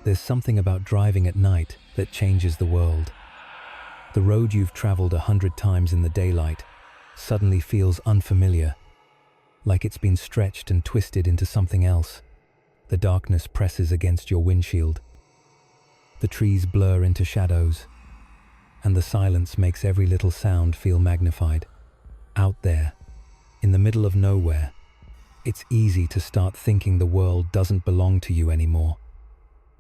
There's something about driving at night that changes the world. The road you've traveled 100 times in the daylight suddenly feels unfamiliar, like it's been stretched and twisted into something else. The darkness presses against your windshield. The trees blur into shadows, and the silence makes every little sound feel magnified. Out there, in the middle of nowhere, it's easy to start thinking the world doesn't belong to you anymore.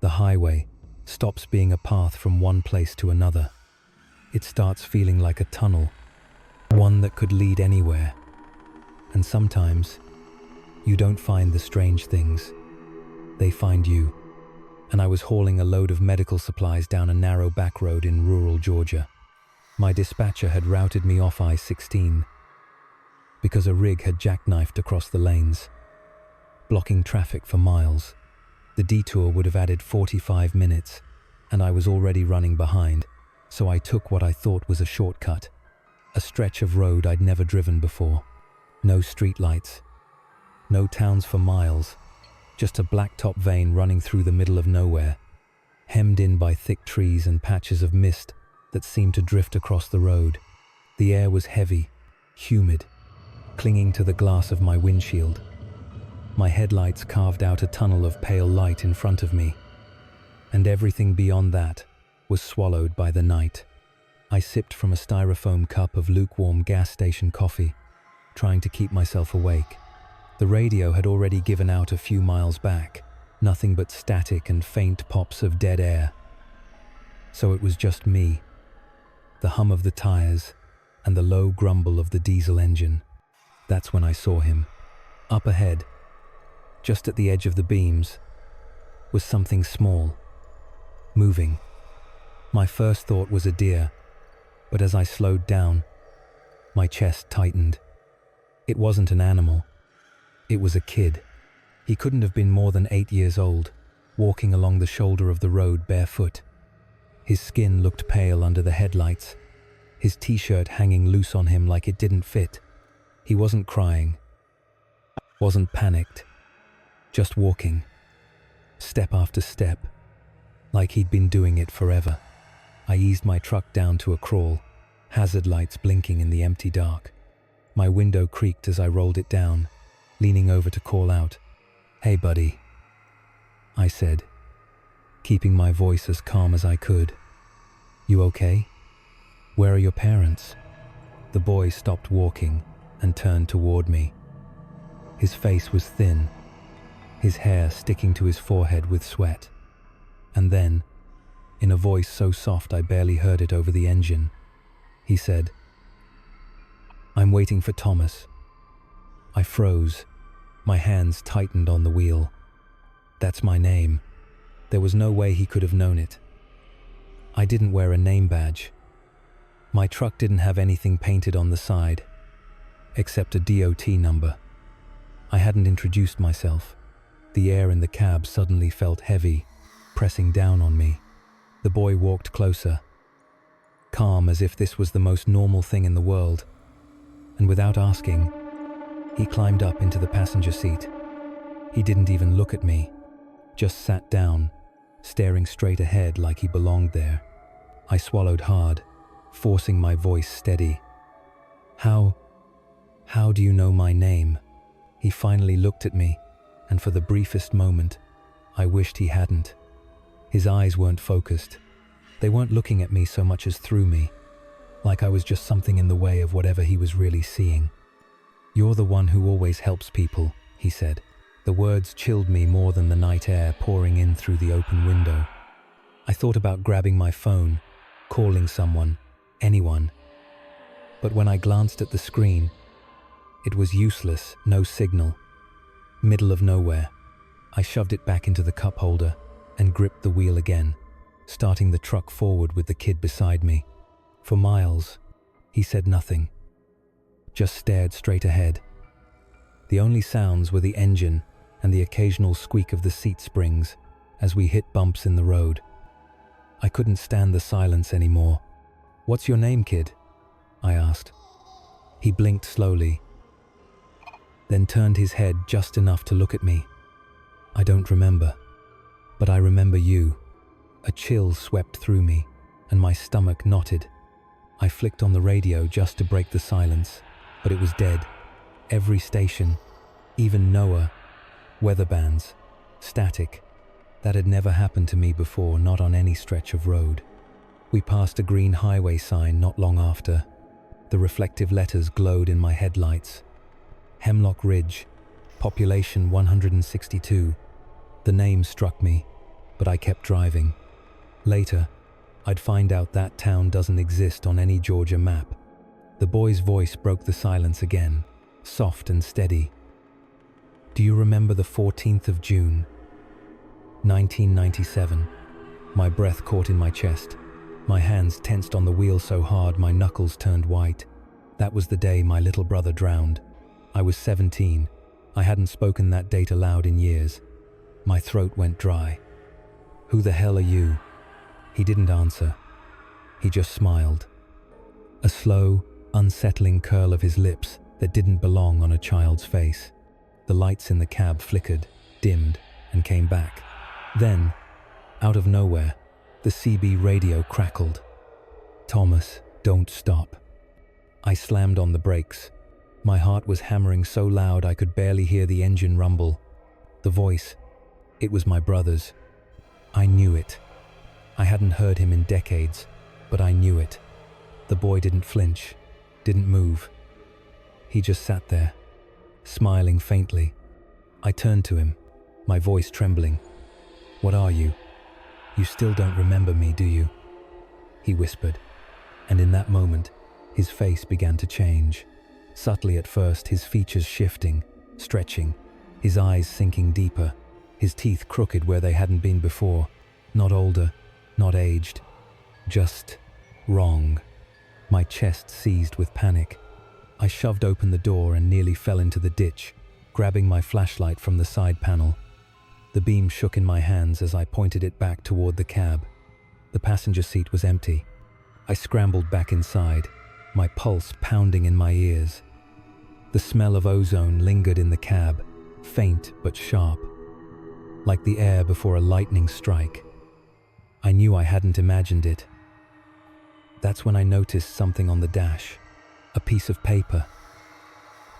The highway stops being a path from one place to another. It starts feeling like a tunnel, one that could lead anywhere. And sometimes, you don't find the strange things. They find you. And I was hauling a load of medical supplies down a narrow back road in rural Georgia. My dispatcher had routed me off I-16 because a rig had jackknifed across the lanes, blocking traffic for miles. The detour would have added 45 minutes, and I was already running behind, so I took what I thought was a shortcut, a stretch of road I'd never driven before. No streetlights, no towns for miles, just a blacktop vein running through the middle of nowhere, hemmed in by thick trees and patches of mist that seemed to drift across the road. The air was heavy, humid, clinging to the glass of my windshield. My headlights carved out a tunnel of pale light in front of me, and everything beyond that was swallowed by the night. I sipped from a styrofoam cup of lukewarm gas station coffee, trying to keep myself awake. The radio had already given out a few miles back, nothing but static and faint pops of dead air. So it was just me, the hum of the tires, and the low grumble of the diesel engine. That's when I saw him. Up ahead, just at the edge of the beams, was something small, moving. My first thought was a deer, but as I slowed down, my chest tightened. It wasn't an animal. It was a kid. He couldn't have been more than 8 years old, walking along the shoulder of the road barefoot. His skin looked pale under the headlights, his t-shirt hanging loose on him like it didn't fit. He wasn't crying, wasn't panicked, just walking, step after step, like he'd been doing it forever. I eased my truck down to a crawl, hazard lights blinking in the empty dark. My window creaked as I rolled it down, leaning over to call out, "Hey, buddy," I said, keeping my voice as calm as I could. "You okay? Where are your parents?" The boy stopped walking and turned toward me. His face was thin, his hair sticking to his forehead with sweat. And then, in a voice so soft I barely heard it over the engine, he said, "I'm waiting for Thomas." I froze. My hands tightened on the wheel. That's my name. There was no way he could have known it. I didn't wear a name badge. My truck didn't have anything painted on the side, except a DOT number. I hadn't introduced myself. The air in the cab suddenly felt heavy, pressing down on me. The boy walked closer, calm as if this was the most normal thing in the world, and without asking, he climbed up into the passenger seat. He didn't even look at me, just sat down, staring straight ahead like he belonged there. I swallowed hard, forcing my voice steady. How do you know my name?" He finally looked at me, and for the briefest moment, I wished he hadn't. His eyes weren't focused. They weren't looking at me so much as through me, like I was just something in the way of whatever he was really seeing. "You're the one who always helps people," he said. The words chilled me more than the night air pouring in through the open window. I thought about grabbing my phone, calling someone, anyone. But when I glanced at the screen, it was useless, no signal. Middle of nowhere. I shoved it back into the cup holder and gripped the wheel again, starting the truck forward with the kid beside me. For miles, he said nothing, just stared straight ahead. The only sounds were the engine and the occasional squeak of the seat springs as we hit bumps in the road. I couldn't stand the silence anymore. "What's your name, kid?" I asked. He blinked slowly, then turned his head just enough to look at me. "I don't remember." But I remember you. A chill swept through me, and my stomach knotted. I flicked on the radio just to break the silence, but it was dead. Every station, even NOAA, weather bands, static. That had never happened to me before, not on any stretch of road. We passed a green highway sign not long after. The reflective letters glowed in my headlights. Hemlock Ridge, population 162. The name struck me, but I kept driving. Later, I'd find out that town doesn't exist on any Georgia map. The boy's voice broke the silence again, soft and steady. Do you remember the 14th of June, 1997? My breath caught in my chest. My hands tensed on the wheel so hard my knuckles turned white. That was the day my little brother drowned. I was 17. I hadn't spoken that date aloud in years. My throat went dry. Who the hell are you? He didn't answer. He just smiled. A slow, unsettling curl of his lips that didn't belong on a child's face. The lights in the cab flickered, dimmed, and came back. Then, out of nowhere, the CB radio crackled. Thomas, don't stop. I slammed on the brakes. My heart was hammering so loud I could barely hear the engine rumble. The voice, it was my brother's. I knew it. I hadn't heard him in decades, but I knew it. The boy didn't flinch, didn't move. He just sat there, smiling faintly. I turned to him, my voice trembling. What are you? You still don't remember me, do you? He whispered, and in that moment, his face began to change. Subtly at first, his features shifting, stretching, his eyes sinking deeper, his teeth crooked where they hadn't been before. Not older, not aged, just wrong. My chest seized with panic. I shoved open the door and nearly fell into the ditch, grabbing my flashlight from the side panel. The beam shook in my hands as I pointed it back toward the cab. The passenger seat was empty. I scrambled back inside, my pulse pounding in my ears. The smell of ozone lingered in the cab, faint but sharp, like the air before a lightning strike. I knew I hadn't imagined it. That's when I noticed something on the dash, a piece of paper.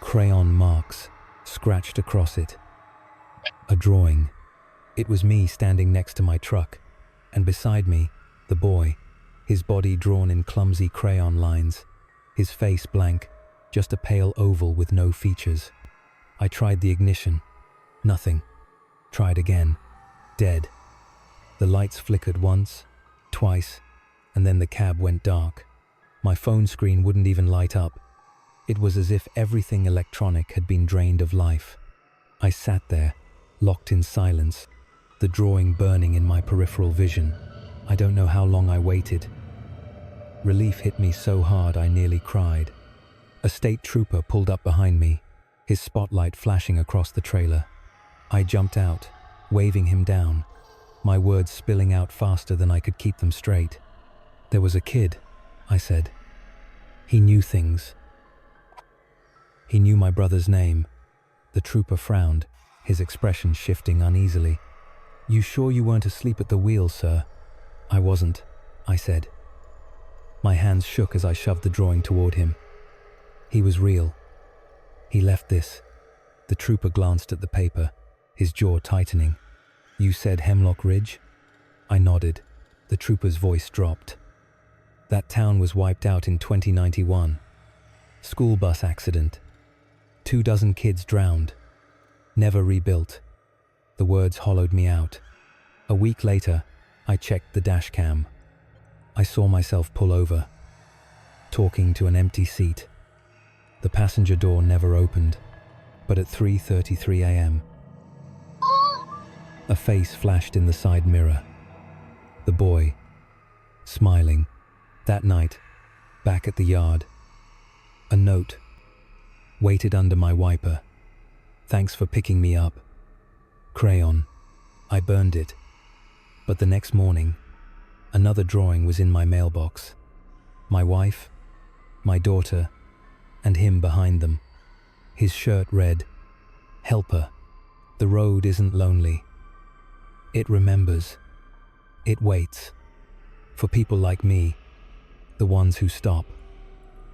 Crayon marks scratched across it. A drawing. It was me standing next to my truck, and beside me, the boy, his body drawn in clumsy crayon lines, his face blank, just a pale oval with no features. I tried the ignition. Nothing. Tried again. Dead. The lights flickered once, twice, and then the cab went dark. My phone screen wouldn't even light up. It was as if everything electronic had been drained of life. I sat there, locked in silence, the drawing burning in my peripheral vision. I don't know how long I waited. Relief hit me so hard I nearly cried. A state trooper pulled up behind me, his spotlight flashing across the trailer. I jumped out, waving him down, my words spilling out faster than I could keep them straight. There was a kid, I said. He knew things. He knew my brother's name. The trooper frowned, his expression shifting uneasily. You sure you weren't asleep at the wheel, sir? I wasn't, I said. My hands shook as I shoved the drawing toward him. He was real. He left this. The trooper glanced at the paper, his jaw tightening. You said Hemlock Ridge? I nodded. The trooper's voice dropped. That town was wiped out in 2091. School bus accident. 24 kids drowned. Never rebuilt. The words hollowed me out. A week later, I checked the dash cam. I saw myself pull over, talking to an empty seat. The passenger door never opened, but at 3:33 a.m., a face flashed in the side mirror. The boy, smiling. That night, back at the yard, a note waited under my wiper. Thanks for picking me up. Crayon. I burned it. But the next morning, another drawing was in my mailbox. My wife, my daughter, and him behind them. His shirt read, "Helper, the road isn't lonely. It remembers. It waits. For people like me, the ones who stop.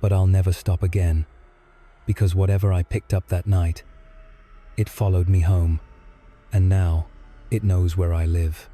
But I'll never stop again, because whatever I picked up that night, it followed me home, and now it knows where I live.